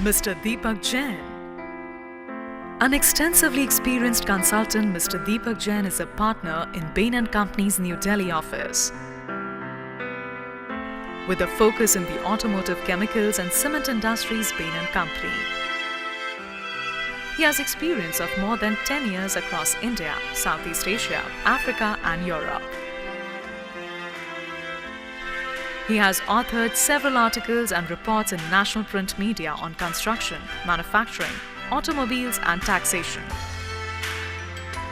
Mr. Deepak Jain. An extensively experienced consultant, Mr. Deepak Jain is a partner in Bain & Company's New Delhi office. With a focus in the automotive, chemicals and cement industries, Bain & Company. He has experience of more than 10 years across India, Southeast Asia, Africa and Europe. He has authored several articles and reports in national print media on construction, manufacturing, automobiles and taxation.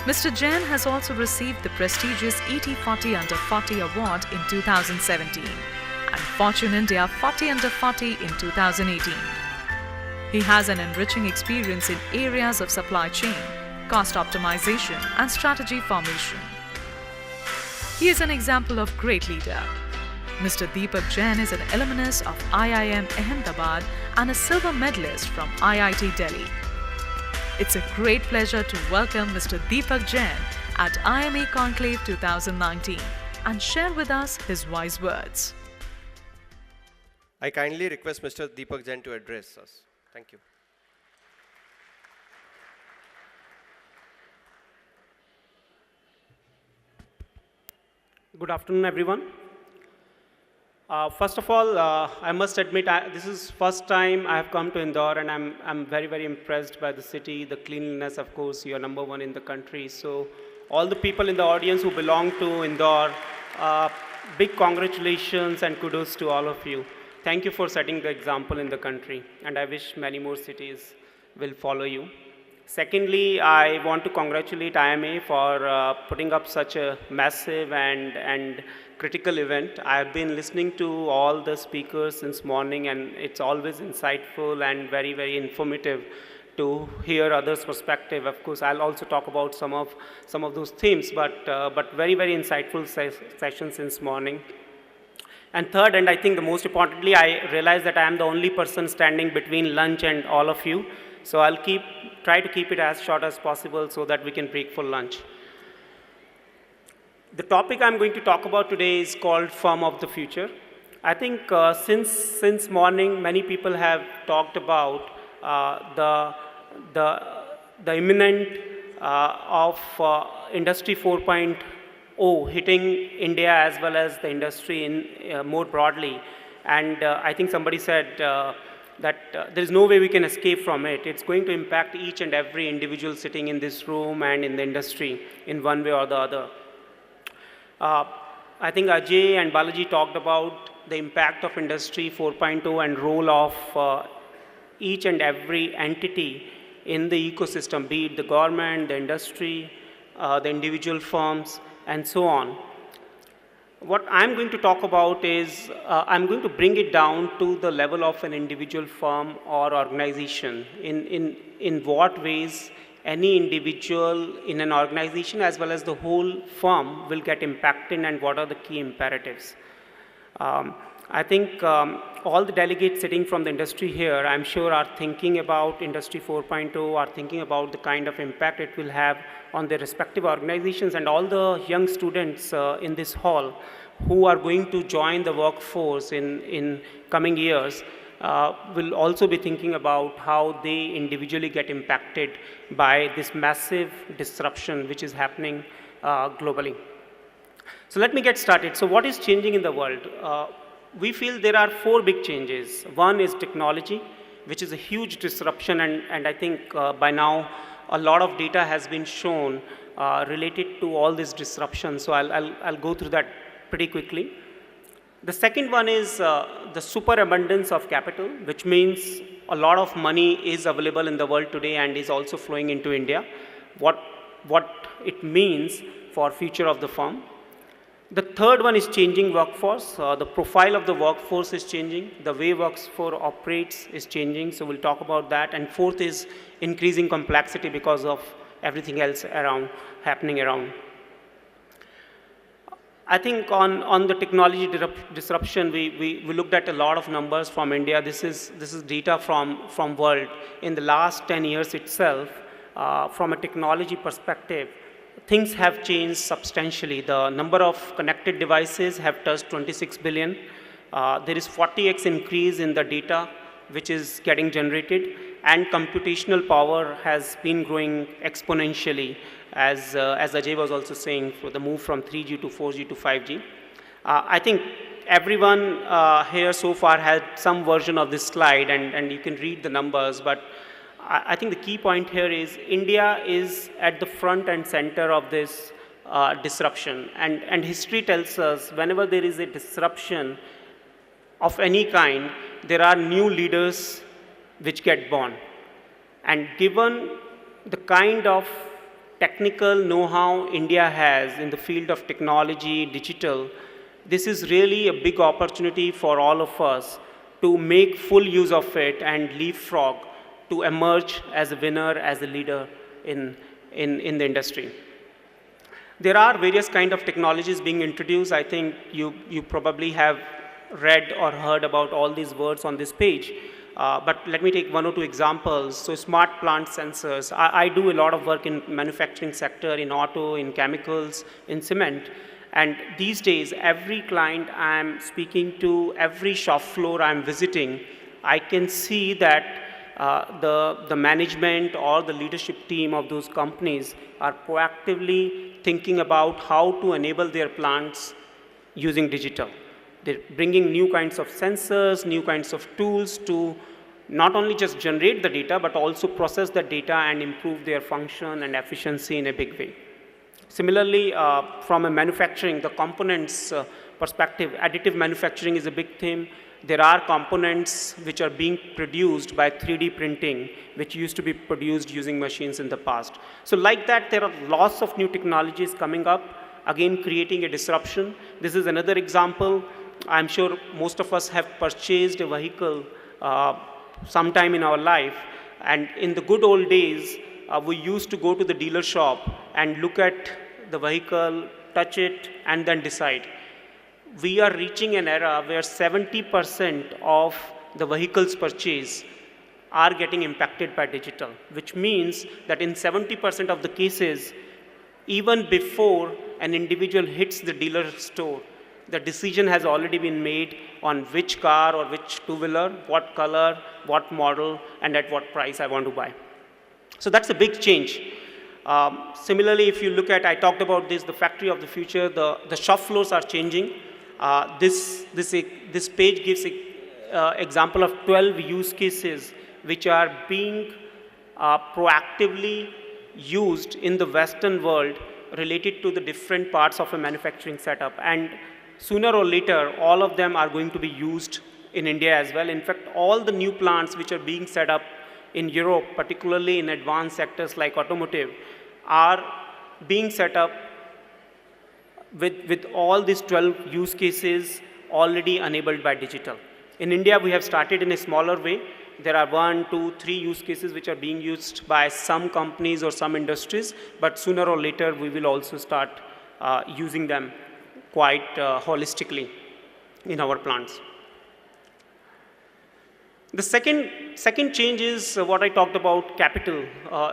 Mr. Jain has also received the prestigious ET40 Under 40 award in 2017 and Fortune India 40 Under 40 in 2018. He has an enriching experience in areas of supply chain, cost optimization and strategy formation. He is an example of great leader. Mr. Deepak Jain is an alumnus of IIM Ahmedabad and a silver medalist from IIT Delhi. It's a great pleasure to welcome Mr. Deepak Jain at IMA Conclave 2019 and share with us his wise words. I kindly request Mr. Deepak Jain to address us. Thank you. Good afternoon, everyone. First of all, I must admit this is first time I have come to Indore, and I'm very, very impressed by the city, the cleanliness. Of course, you're number one in the country. So, all the people in the audience who belong to Indore, big congratulations and kudos to all of you. Thank you for setting the example in the country, and I wish many more cities will follow you. Secondly, I want to congratulate IMA for putting up such a massive and critical event. I have been listening to all the speakers since morning, and it's always insightful and very, very informative to hear others' perspective. Of course, I'll also talk about some of those themes, but very, very insightful session since morning. And third, and I think the most importantly, I realize that I am the only person standing between lunch and all of you. So I'll try to keep it as short as possible so that we can break for lunch. The topic I'm going to talk about today is called Firm of the Future. I think since morning, many people have talked about the imminent of Industry 4.0 hitting India as well as the industry in more broadly. And I think somebody said that there is no way we can escape from it. It's going to impact each and every individual sitting in this room and in the industry in one way or the other. I think Ajay and Balaji talked about the impact of Industry 4.0 and role of each and every entity in the ecosystem, be it the government, the industry, the individual firms, and so on. What I'm going to talk about is, I'm going to bring it down to the level of an individual firm or organization. In what ways any individual in an organization as well as the whole firm will get impacted, and what are the key imperatives. I think all the delegates sitting from the industry here, I'm sure, are thinking about Industry 4.0, are thinking about the kind of impact it will have on their respective organizations, and all the young students in this hall who are going to join the workforce in coming years will also be thinking about how they individually get impacted by this massive disruption which is happening globally. So let me get started. So what is changing in the world? We feel there are four big changes. One is technology, which is a huge disruption, and I think by now a lot of data has been shown related to all this disruption. So I'll go through that pretty quickly. The second one is the superabundance of capital, which means a lot of money is available in the world today and is also flowing into India. What it means for future of the firm. The third one is changing workforce. The profile of the workforce is changing. The way workforce operates is changing. So we'll talk about that. And fourth is increasing complexity because of everything else happening around. I think on the technology disruption, we looked at a lot of numbers from India. This is data from world. In the last 10 years itself, from a technology perspective, things have changed substantially. The number of connected devices have touched 26 billion. There is 40x increase in the data which is getting generated, and computational power has been growing exponentially, as Ajay was also saying, for the move from 3G to 4G to 5G. I think everyone here so far had some version of this slide, and you can read the numbers, but I think the key point here is India is at the front and center of this disruption, and history tells us whenever there is a disruption of any kind, there are new leaders which get born. And given the kind of technical know-how India has in the field of technology, digital, this is really a big opportunity for all of us to make full use of it and leapfrog to emerge as a winner, as a leader in the industry. There are various kind of technologies being introduced. I think you probably have read or heard about all these words on this page. But let me take one or two examples. So smart plant sensors. I do a lot of work in manufacturing sector, in auto, in chemicals, in cement. And these days, every client I'm speaking to, every shop floor I'm visiting, I can see that the management or the leadership team of those companies are proactively thinking about how to enable their plants using digital. They're bringing new kinds of sensors, new kinds of tools to not only just generate the data, but also process the data and improve their function and efficiency in a big way. Similarly, from a manufacturing, the components perspective, additive manufacturing is a big theme. There are components which are being produced by 3D printing, which used to be produced using machines in the past. So like that, there are lots of new technologies coming up, again creating a disruption. This is another example. I'm sure most of us have purchased a vehicle sometime in our life, and in the good old days, we used to go to the dealer shop and look at the vehicle, touch it, and then decide. We are reaching an era where 70% of the vehicles purchased are getting impacted by digital, which means that in 70% of the cases, even before an individual hits the dealer store, the decision has already been made on which car or which two-wheeler, what color, what model, and at what price I want to buy. So that's a big change. Similarly, if you look at, I talked about this, the factory of the future, the shop floors are changing. This page gives an example of 12 use cases which are being proactively used in the Western world related to the different parts of a manufacturing setup. And sooner or later, all of them are going to be used in India as well. In fact, all the new plants which are being set up in Europe, particularly in advanced sectors like automotive, are being set up with all these 12 use cases already enabled by digital. In India, we have started in a smaller way. There are 1, 2, 3 use cases which are being used by some companies or some industries, but sooner or later, we will also start using them quite holistically in our plants. The second change is what I talked about, capital.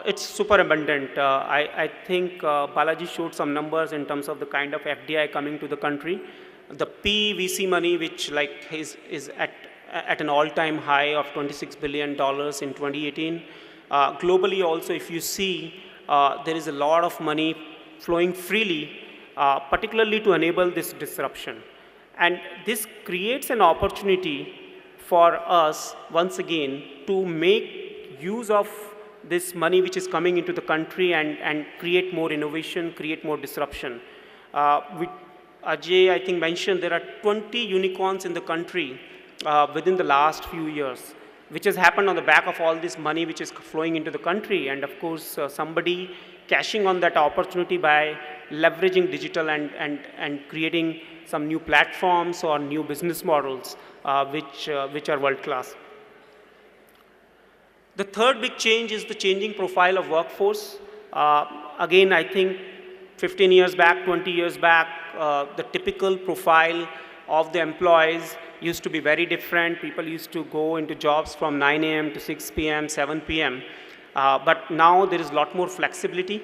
It's super abundant. I think Balaji showed some numbers in terms of the kind of FDI coming to the country. The PVC money, which like is at an all-time high of $26 billion in 2018. Globally also, if you see, there is a lot of money flowing freely, particularly to enable this disruption. And this creates an opportunity for us, once again, to make use of this money which is coming into the country and create more innovation, create more disruption. Ajay, I think, mentioned there are 20 unicorns in the country within the last few years, which has happened on the back of all this money which is flowing into the country. And of course, somebody cashing on that opportunity by leveraging digital and creating some new platforms or new business models which are world-class. The third big change is the changing profile of workforce. Again, I think 15 years back, 20 years back, the typical profile of the employees used to be very different. People used to go into jobs from 9 a.m. to 6 p.m., 7 p.m. But now there is a lot more flexibility.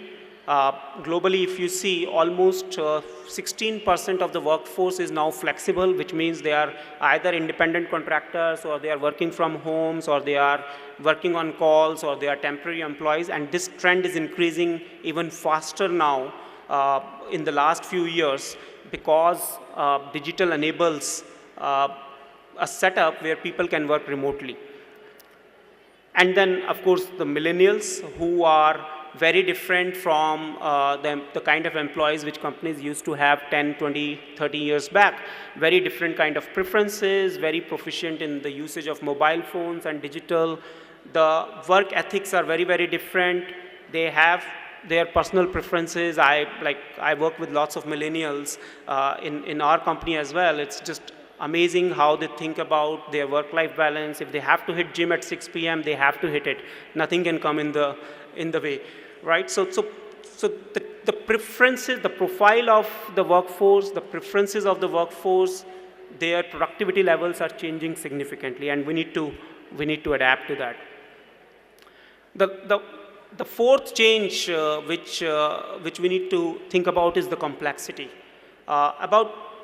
Globally, if you see, almost 16% of the workforce is now flexible, which means they are either independent contractors, or they are working from homes, or they are working on calls, or they are temporary employees. And this trend is increasing even faster now in the last few years, because digital enables a setup where people can work remotely. And then, of course, the millennials, who are very different from the kind of employees which companies used to have 10, 20, 30 years back. Very different kind of preferences, very proficient in the usage of mobile phones and digital. The work ethics are very, very different. They have their personal preferences. I work with lots of millennials in our company as well. It's just amazing how they think about their work-life balance. If they have to hit gym at 6 p.m., they have to hit it. Nothing can come in the way, right? So the preferences, the profile of the workforce, the preferences of the workforce, their productivity levels are changing significantly, and we need to adapt to that. The fourth change which we need to think about is the complexity.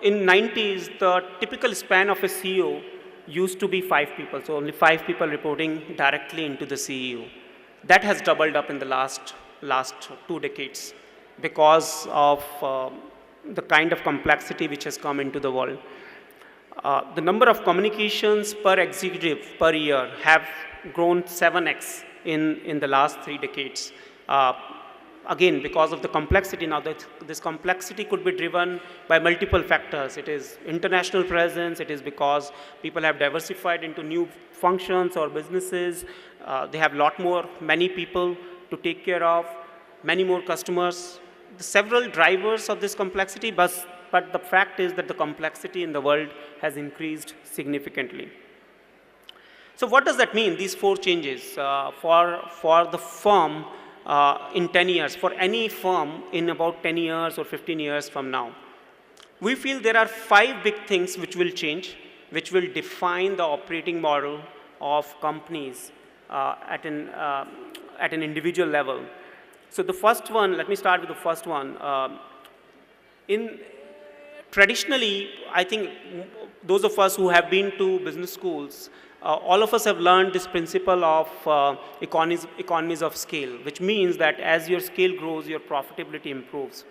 In 90s, the typical span of a CEO used to be 5 people, so only 5 people reporting directly into the CEO. That has doubled up in the last 2 decades because of the kind of complexity which has come into the world. The number of communications per executive per year have grown 7x in the last 3 decades. Again, because of the complexity. Now, this complexity could be driven by multiple factors. It is international presence. It is because people have diversified into new functions or businesses. They have many people to take care of, many more customers. Several drivers of this complexity, but the fact is that the complexity in the world has increased significantly. So what does that mean, these 4 changes for the firm in 10 years, for any firm in about 10 years or 15 years from now? We feel there are 5 big things which will change, which will define the operating model of companies at an individual level. So the first one, let me start with the first one. Traditionally, I think those of us who have been to business schools, all of us have learned this principle of economies of scale, which means that as your scale grows, your profitability improves.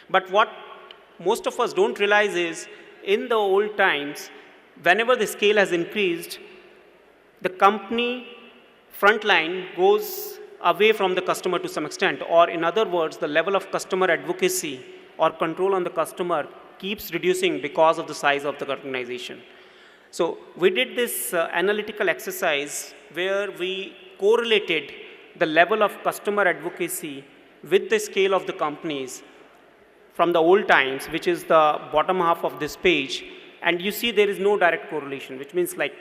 But what most of us don't realize is, in the old times, whenever the scale has increased, the company frontline goes away from the customer to some extent, or in other words, the level of customer advocacy or control on the customer keeps reducing because of the size of the organization. So we did this analytical exercise where we correlated the level of customer advocacy with the scale of the companies from the old times, which is the bottom half of this page. And you see there is no direct correlation, which means like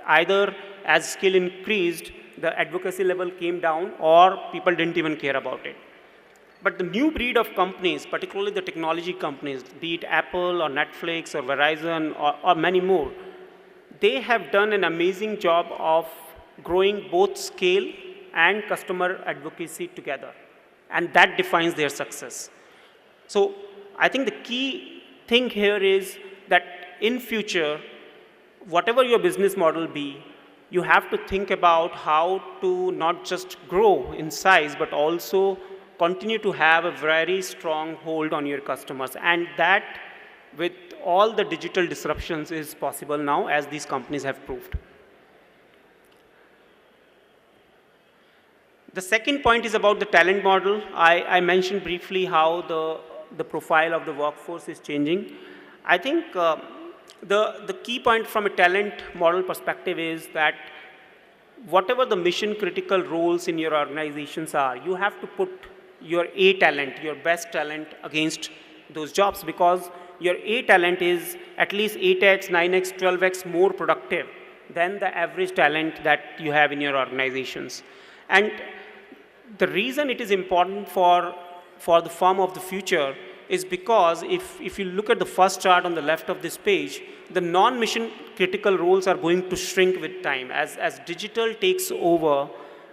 either as scale increased, the advocacy level came down, or people didn't even care about it. But the new breed of companies, particularly the technology companies, be it Apple or Netflix or Verizon or many more, they have done an amazing job of growing both scale and customer advocacy together. And that defines their success. So I think the key thing here is that in future, whatever your business model be, you have to think about how to not just grow in size, but also continue to have a very strong hold on your customers. And that, with all the digital disruptions, is possible now, as these companies have proved. The second point is about the talent model. I mentioned briefly how the profile of the workforce is changing. I think the key point from a talent model perspective is that whatever the mission critical roles in your organizations are, you have to put your A talent, your best talent, against those jobs, because your A talent is at least 8x, 9x, 12x more productive than the average talent that you have in your organizations. And the reason it is important for the firm of the future is because if you look at the first chart on the left of this page, the non-mission critical roles are going to shrink with time. As digital takes over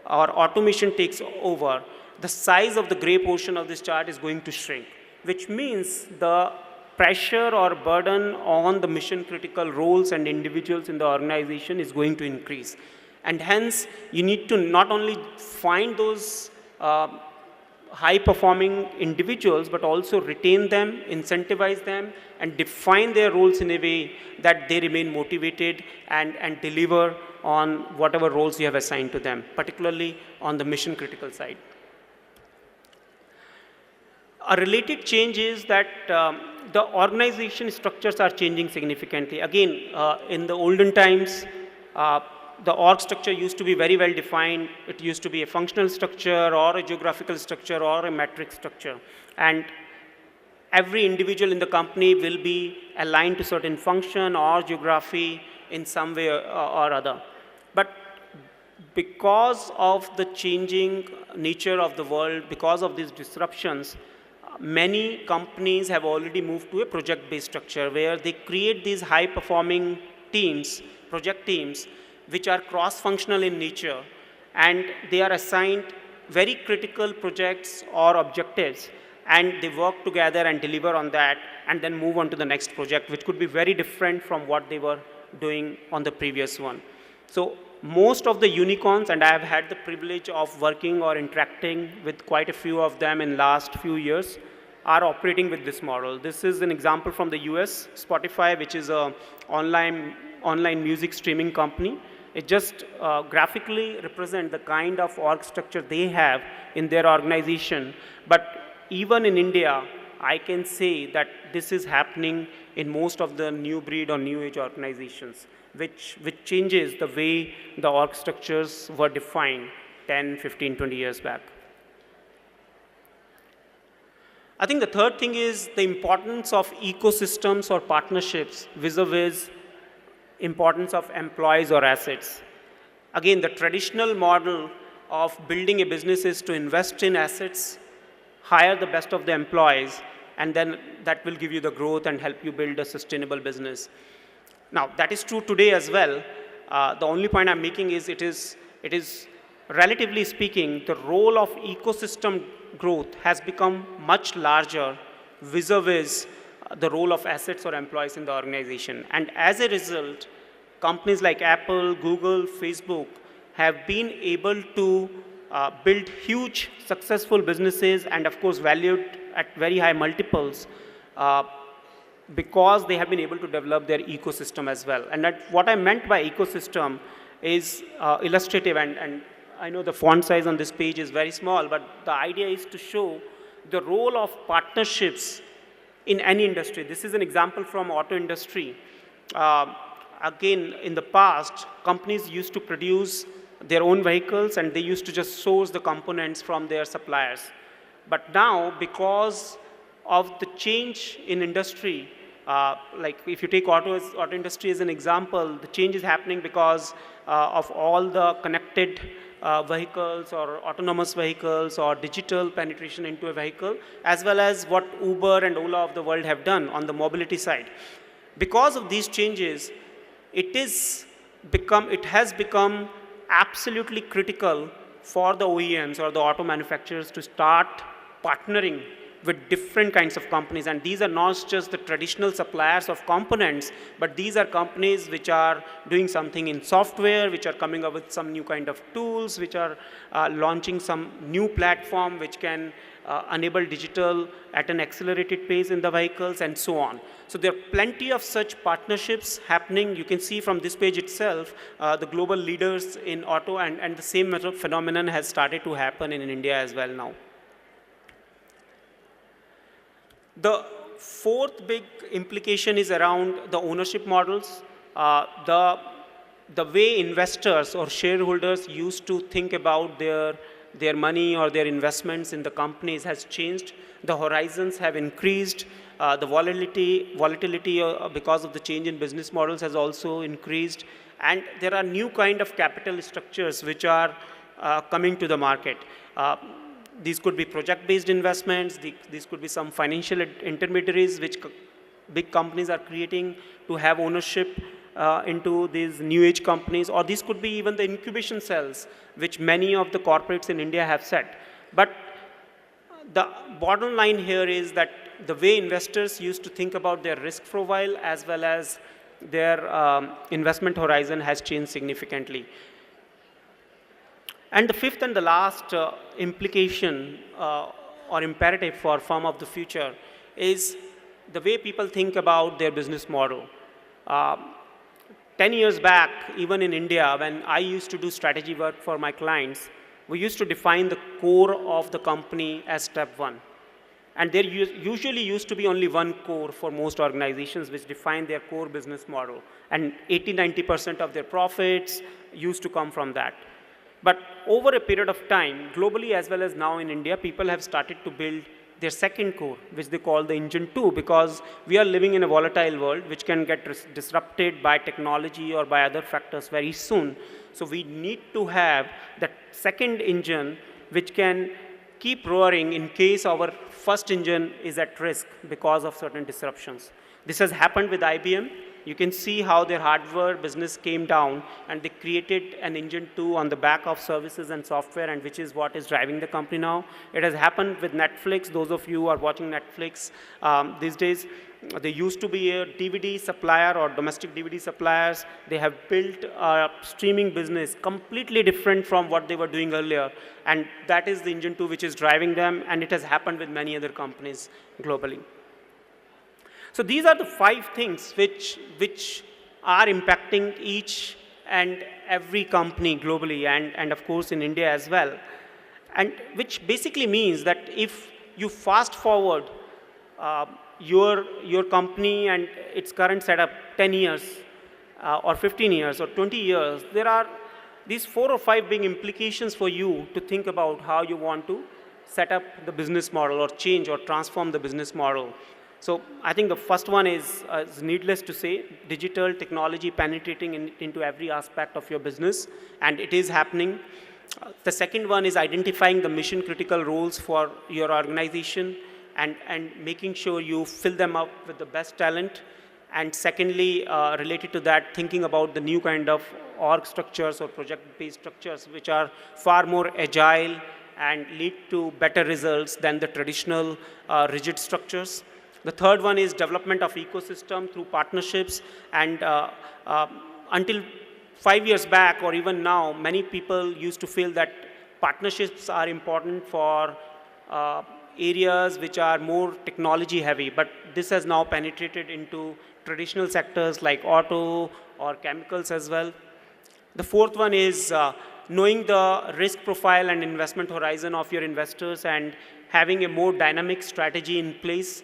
or automation takes over, the size of the gray portion of this chart is going to shrink, which means the pressure or burden on the mission critical roles and individuals in the organization is going to increase. And hence, you need to not only find those high performing individuals, but also retain them, incentivize them, and define their roles in a way that they remain motivated and deliver on whatever roles you have assigned to them, particularly on the mission critical side. A related change is that the organization structures are changing significantly. Again, in the olden times, the org structure used to be very well defined. It used to be a functional structure or a geographical structure or a metric structure. And every individual in the company will be aligned to certain function or geography in some way or other. But because of the changing nature of the world, because of these disruptions, many companies have already moved to a project-based structure where they create these high-performing teams, project teams, which are cross-functional in nature, and they are assigned very critical projects or objectives, and they work together and deliver on that, and then move on to the next project, which could be very different from what they were doing on the previous one. So most of the unicorns, and I have had the privilege of working or interacting with quite a few of them in last few years, are operating with this model. This is an example from the US, Spotify, which is an online music streaming company. It just graphically represents the kind of org structure they have in their organization. But even in India, I can say that this is happening in most of the new breed or new age organizations, which changes the way the org structures were defined 10, 15, 20 years back. I think the third thing is the importance of ecosystems or partnerships vis-a-vis importance of employees or assets. Again, the traditional model of building a business is to invest in assets, hire the best of the employees, and then that will give you the growth and help you build a sustainable business. Now, that is true today as well. The only point I'm making is it is relatively speaking, the role of ecosystem growth has become much larger vis-a-vis the role of assets or employees in the organization. And as a result, companies like Apple, Google, Facebook have been able to build huge successful businesses and of course valued at very high multiples because they have been able to develop their ecosystem as well. And what I meant by ecosystem is illustrative, and I know the font size on this page is very small, but the idea is to show the role of partnerships in any industry. This is an example from auto industry. Again, in the past, companies used to produce their own vehicles and they used to just source the components from their suppliers. But now, because of the change in industry, like if you take auto industry as an example, the change is happening because of all the connected vehicles or autonomous vehicles or digital penetration into a vehicle, as well as what Uber and Ola of the world have done on the mobility side. Because of these changes, it has become absolutely critical for the OEMs or the auto manufacturers to start partnering with different kinds of companies. And these are not just the traditional suppliers of components, but these are companies which are doing something in software, which are coming up with some new kind of tools, which are launching some new platform which can enable digital at an accelerated pace in the vehicles and so on. So there are plenty of such partnerships happening. You can see from this page itself, the global leaders in auto, and the same phenomenon has started to happen in India as well now. The fourth big implication is around the ownership models. The way investors or shareholders used to think about their money or their investments in the companies has changed. The horizons have increased. The volatility because of the change in business models has also increased. And there are new kind of capital structures which are coming to the market. These could be project-based investments. These could be some financial intermediaries which big companies are creating to have ownership into these new age companies, or these could be even the incubation cells which many of the corporates in India have set. But the bottom line here is that the way investors used to think about their risk profile as well as their investment horizon has changed significantly. And the fifth and the last implication or imperative for firm of the future is the way people think about their business model. 10 years back, even in India, when I used to do strategy work for my clients, we used to define the core of the company as step one. And there usually used to be only one core for most organizations which define their core business model. And 80–90% of their profits used to come from that. But over a period of time, globally as well as now in India, people have started to build their second core, which they call the engine 2, because we are living in a volatile world which can get disrupted by technology or by other factors very soon. So we need to have that second engine which can keep roaring in case our first engine is at risk because of certain disruptions. This has happened with IBM. You can see how their hardware business came down and they created an engine 2 on the back of services and software, and which is what is driving the company now. It has happened with Netflix. Those of you who are watching Netflix these days, they used to be a DVD supplier or domestic DVD suppliers. They have built a streaming business completely different from what they were doing earlier. And that is the engine 2 which is driving them, and it has happened with many other companies globally. So these are the 5 things which are impacting each and every company globally and of course in India as well. And which basically means that if you fast forward your company and its current setup 10 years or 15 years or 20 years, there are these 4 or 5 big implications for you to think about how you want to set up the business model or change or transform the business model. So I think the first one is needless to say, digital technology penetrating into every aspect of your business, and it is happening. The second one is identifying the mission critical roles for your organization and making sure you fill them up with the best talent. And secondly, related to that, thinking about the new kind of org structures or project-based structures which are far more agile and lead to better results than the traditional rigid structures. The third one is development of ecosystem through partnerships, and until 5 years back or even now, many people used to feel that partnerships are important for areas which are more technology heavy, but this has now penetrated into traditional sectors like auto or chemicals as well. The fourth one is knowing the risk profile and investment horizon of your investors and having a more dynamic strategy in place,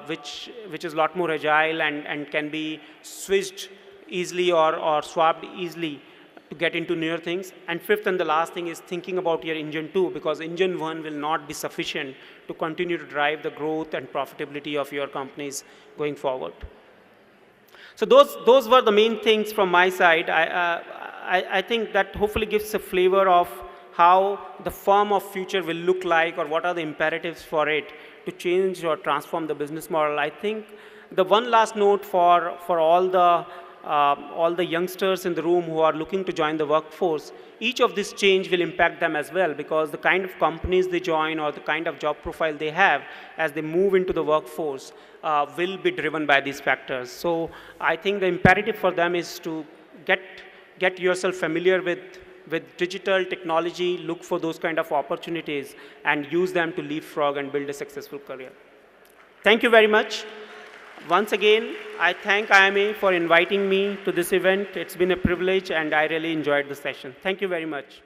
which is a lot more agile and can be switched easily or swapped easily to get into newer things. And fifth and the last thing is thinking about your engine 2, because engine 1 will not be sufficient to continue to drive the growth and profitability of your companies going forward. So those were the main things from my side. I think that hopefully gives a flavor of how the firm of future will look like, or what are the imperatives for it to change or transform the business model. I think the one last note for all the youngsters in the room who are looking to join the workforce, each of this change will impact them as well, because the kind of companies they join or the kind of job profile they have as they move into the workforce will be driven by these factors. So I think the imperative for them is to get yourself familiar with digital technology, look for those kind of opportunities and use them to leapfrog and build a successful career. Thank you very much. Once again, I thank IMA for inviting me to this event. It's been a privilege and I really enjoyed the session. Thank you very much.